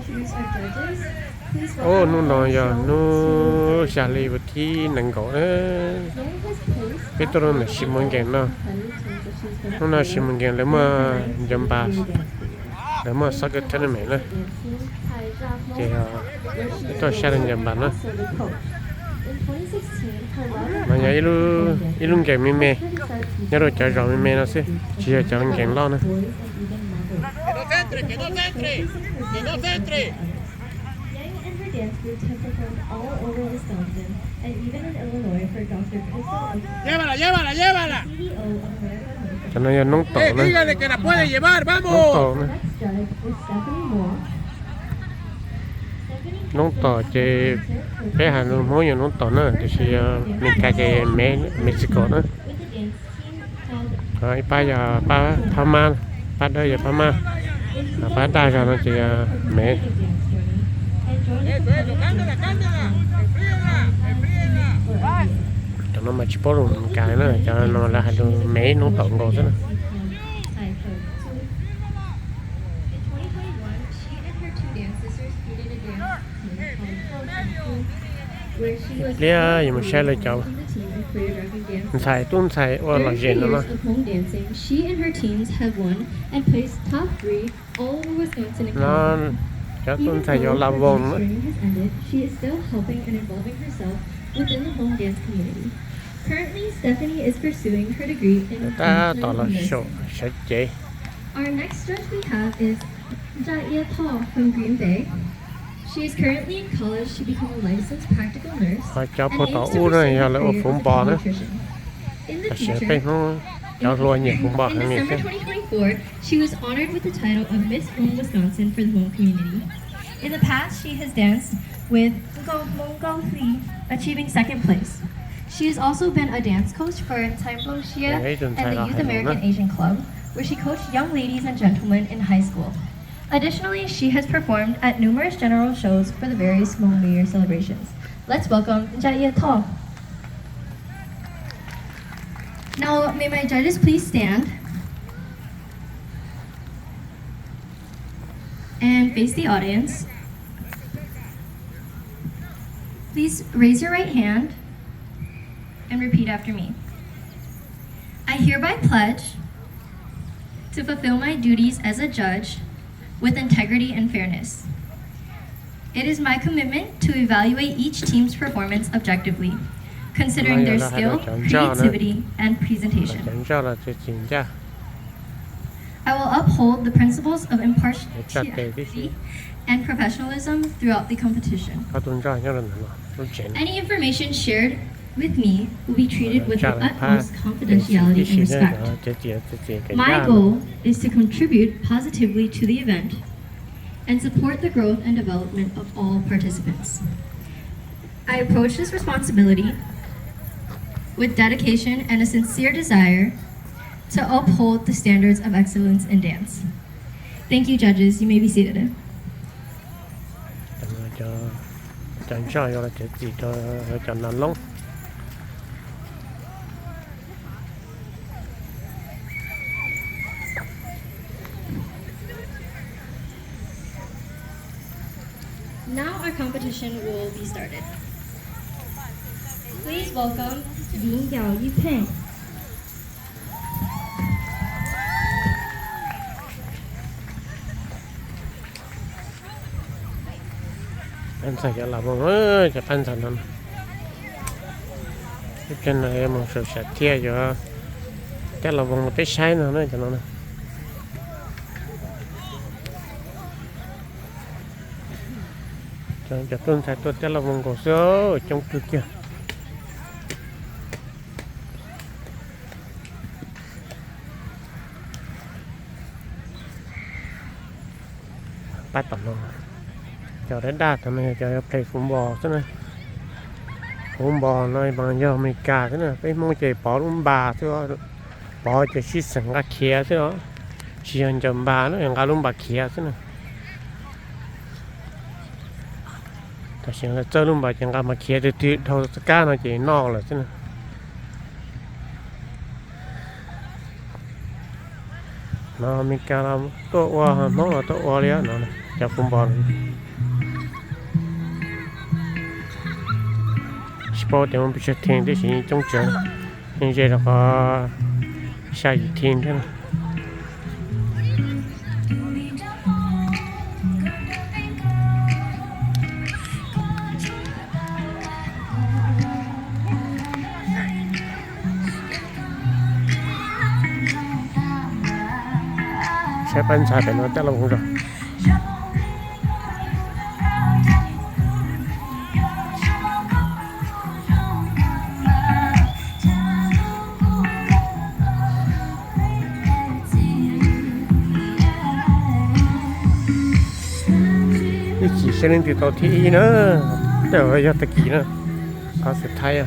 introduce our judges. Please Ô welcome nu Hnub nói giờ Sheboygan nu student xả lì vật thi nâng gỗ Knowing his pace, biết tôi là xí mong gẹn nó nó là xí mong gẹn lấy mà dầm bà lấy mà sắc cái thân mẹ nó thì tôi xả lên dầm bà nó mà nhà ilu gẹn mi mẹ nhớ rồi chạy rồi mi mẹ nó xí chỉ là chạy gẹn lo nữa Que no centre. Yang and her dance groups have performed all over Wisconsin and even in Illinois for Dr. Crystal Llévala. CEO of American cho nên giờ nóng tổ nữa Dígale que la puede llevar, nóng vamos. tổ nữa Next judge is Stephanie Moore. nóng tổ chỉ bé hà nội mỗi giờ nóng tổ nữa thì mình cài cái mẹ Mexico nữa rồi bây giờ ba Pama ba đây giờ Pama ba ta cho nó chỉ mẹ Eso, cándela. Enfríala. cho nó mà chỉ bỏ luôn cái nữa cho nó là hai đứa mẹ nóng tổ ngồi thế nữa lia gì mà xe lại cháu xài tuôn xài ô là gì nữa She and her teams have won and placed top 3 all over Wisconsin and nó Canada. cho tuôn Even xài though vô làm her vòng dance nữa training has ended, she is still helping and involving herself within the home dance community. Currently, Stephanie is pursuing her degree in ta tỏ là medicine. sổ sẽ chế Our next judge we have is Jaiya Paul from Green Bay. She is currently in college to become a licensed practical nurse họ cho and bộ aims tàu to u pursue này a giờ lại ở career phun as a bò nữa pediatrician. In the ta sẽ future, phải nó cho luôn nhiều phun bò in hàng ngày December thế 2024, she was honored with the title of Miss Hmong Wisconsin for the Hmong community. In the past, she has danced with Hmong Lee, achieving second place. She has also been a dance coach for Ntxhais and the Youth American Asian Club, where she coached young ladies and gentlemen in high school. Additionally, she has performed at numerous general shows for the various Hmong New Year celebrations. Let's welcome Jaiya Tall. Now, may my judges please stand and face the audience. Please raise your right hand and repeat after me. I hereby pledge to fulfill my duties as a judge with integrity and fairness. It is my commitment to evaluate each team's performance objectively, considering their skill, creativity, and presentation. chẳng cho là chỉ chỉnh ra I will uphold the principles of chặt impartiality and professionalism throughout the competition. có tuân ra cho là nó chỉnh Any information shared with me will be treated with the utmost confidentiality and respect. My goal is to contribute positively to the event and support the growth and development of all participants. I approach this responsibility with dedication and a sincere desire to uphold the standards of excellence in dance. Thank you, judges. You may be seated. cho chẳng cho là chỉ cho nó lông Now our competition will be started. Please welcome Dean Yao Yipeng. anh xài cho là bông ơi cho anh xài nó cái chân này em một sự sạch thia cho chắc là bông một cái sai nữa cho nó này cho tuân xài tôi chắc là bông cổ số trong cực kia bắt tầm luôn cho đến đa thằng này cho play phun bò thế này phun bò này bằng giờ mình cả thế này cái mong chơi bỏ luôn bà thế đó bỏ cho xí sừng cái kia thế đó chỉ ăn chấm bà nó ăn cả luôn bà kia thế này ta xem là chơi luôn bà chẳng cả mà kia thì tuyệt thôi cá nó chỉ no là thế này nó mình cả làm tổ hoa mong là tổ hoa liền nó chả phun bò sport thì mình biết thiên thì chỉ trong trường hiện giờ là có sai thiên thế này sẽ bắn xài phải nó chắc là không rồi cái chỉ sẽ lên từ tàu thi nữa để ở tàu kỳ nữa có sự thay à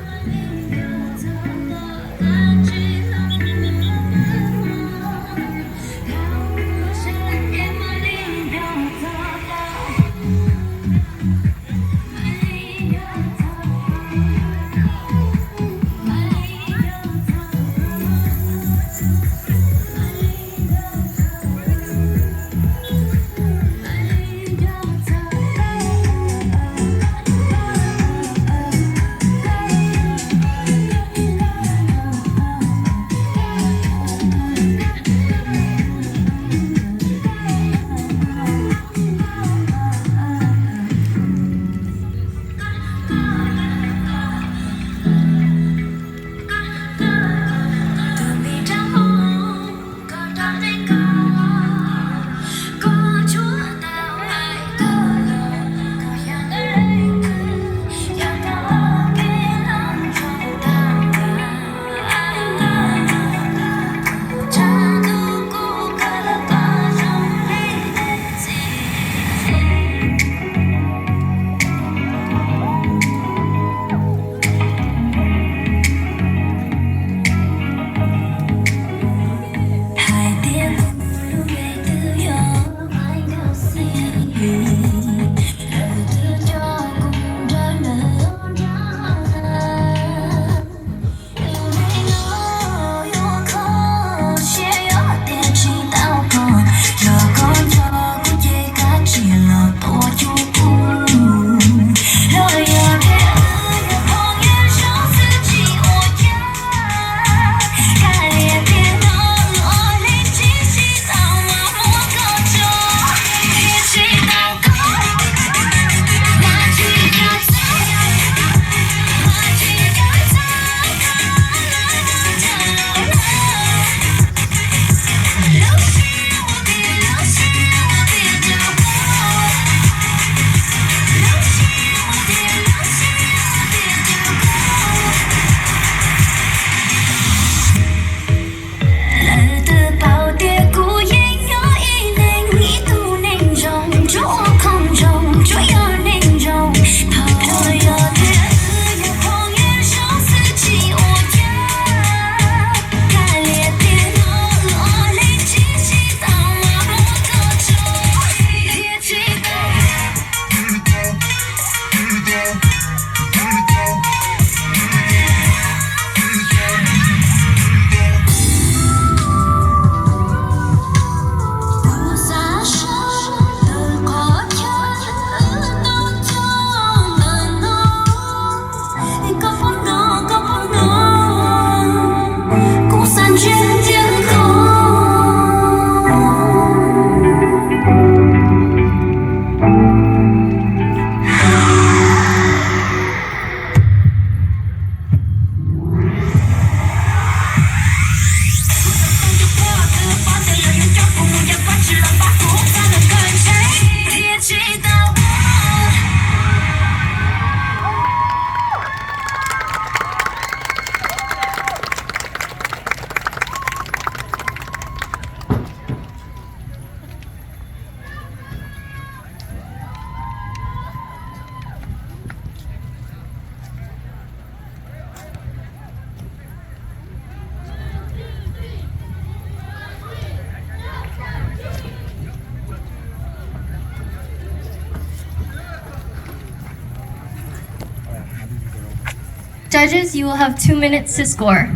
Judges, you will have 2 minutes to score.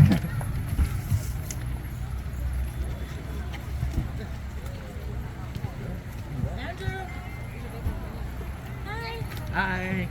Hi.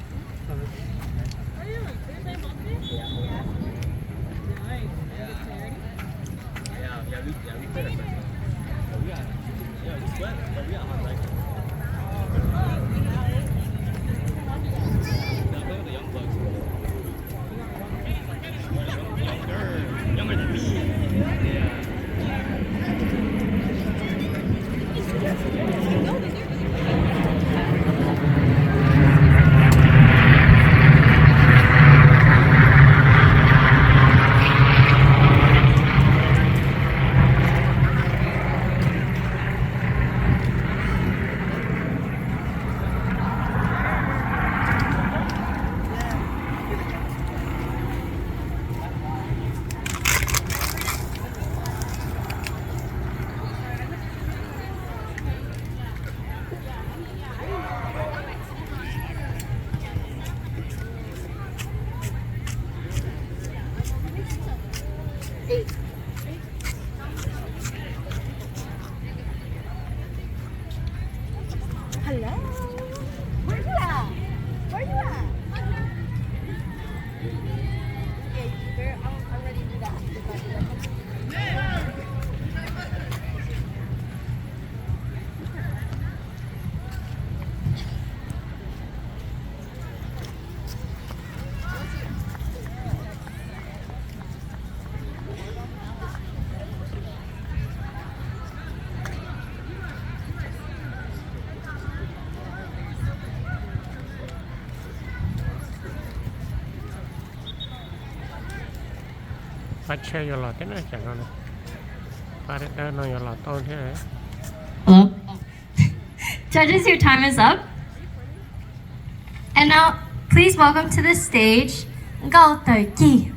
Hello. Where you at? Where you at? Yeah, you better. I'm ready to do that. Phát chơi vô lò thế này chẳng nào này. Phát đây nó vô lò tôn thế này. Hello. Judges, your time is up. And now, please welcome to the stage, Gao Ki.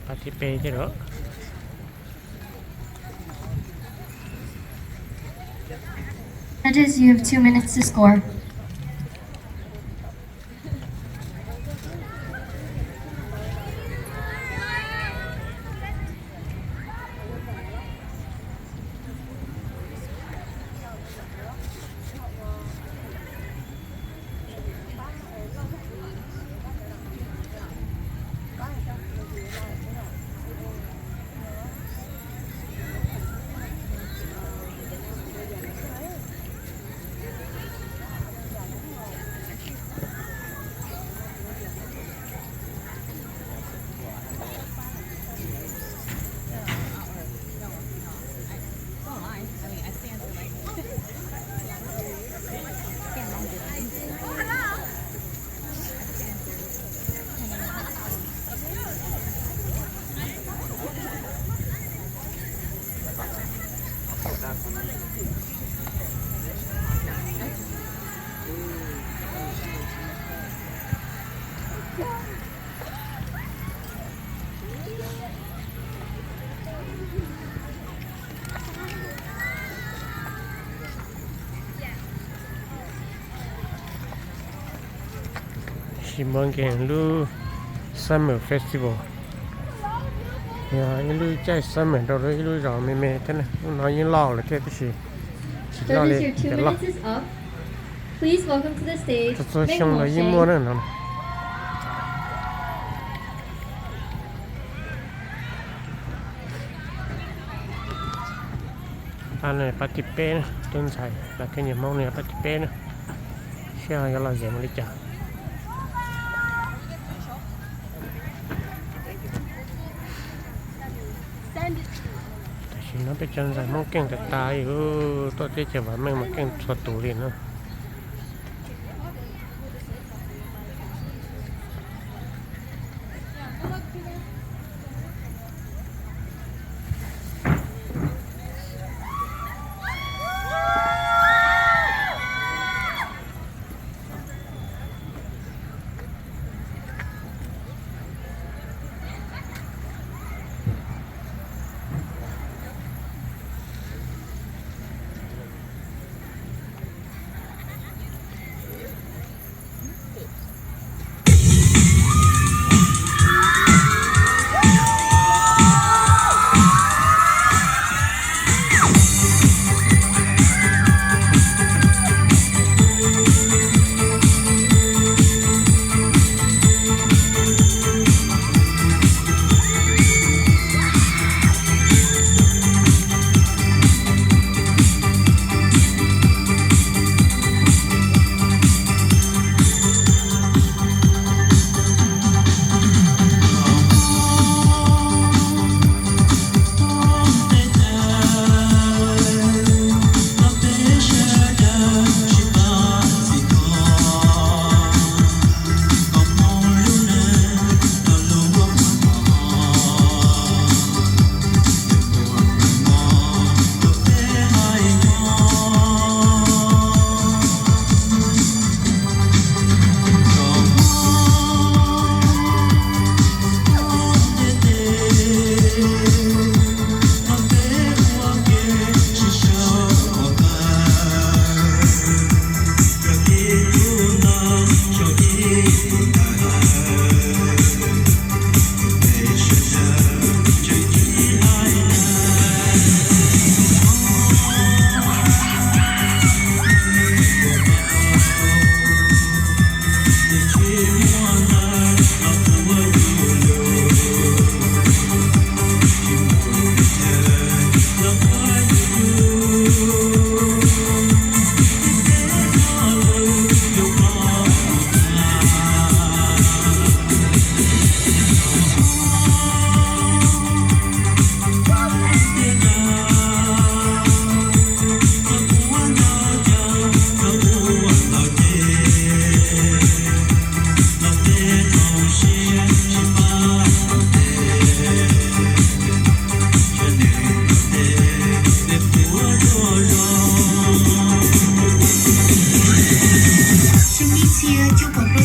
participate chứ đó. Judges, you have 2 minutes to score. Sheboygan lu summer festival. Ya, lu chạy summer đâu rồi lu rõ mẹ thế này, nói như lo là thế chứ. Chỉ lo Judges, lên, your 2 chỉ lo. minutes is up. Please welcome to the stage. Thật sự xong là như mua nữa nó. Anh này participate ntxhais là cái nhà mong này participate nữa. Share cho lo gì mà đi chợ. Nó bị chân dài mong keng tại tai tôi chơi chợ vẫn mang mà keng thuật tủ liền nữa.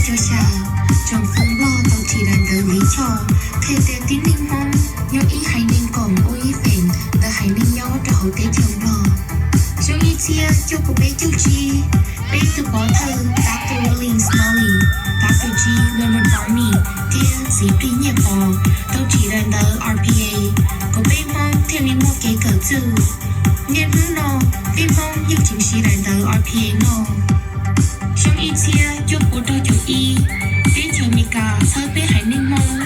cho trồng phong bo tàu chỉ đàn đời lý trò thể tế tín linh hoa cho cô bé chú chi bé từ bỏ thơ Dr. Willing Smalley Dr. G Leonard Barney tiên sĩ Phi Nhật Bò tôi chỉ lần tớ RPA cô bé mong thêm những một cái cờ chữ nhân hữu nô bé mong nhưng chính sĩ lần tớ RPA nô trong y chia cho cô tôi chủ y bé chờ mì cả thơ bé hải ninh mong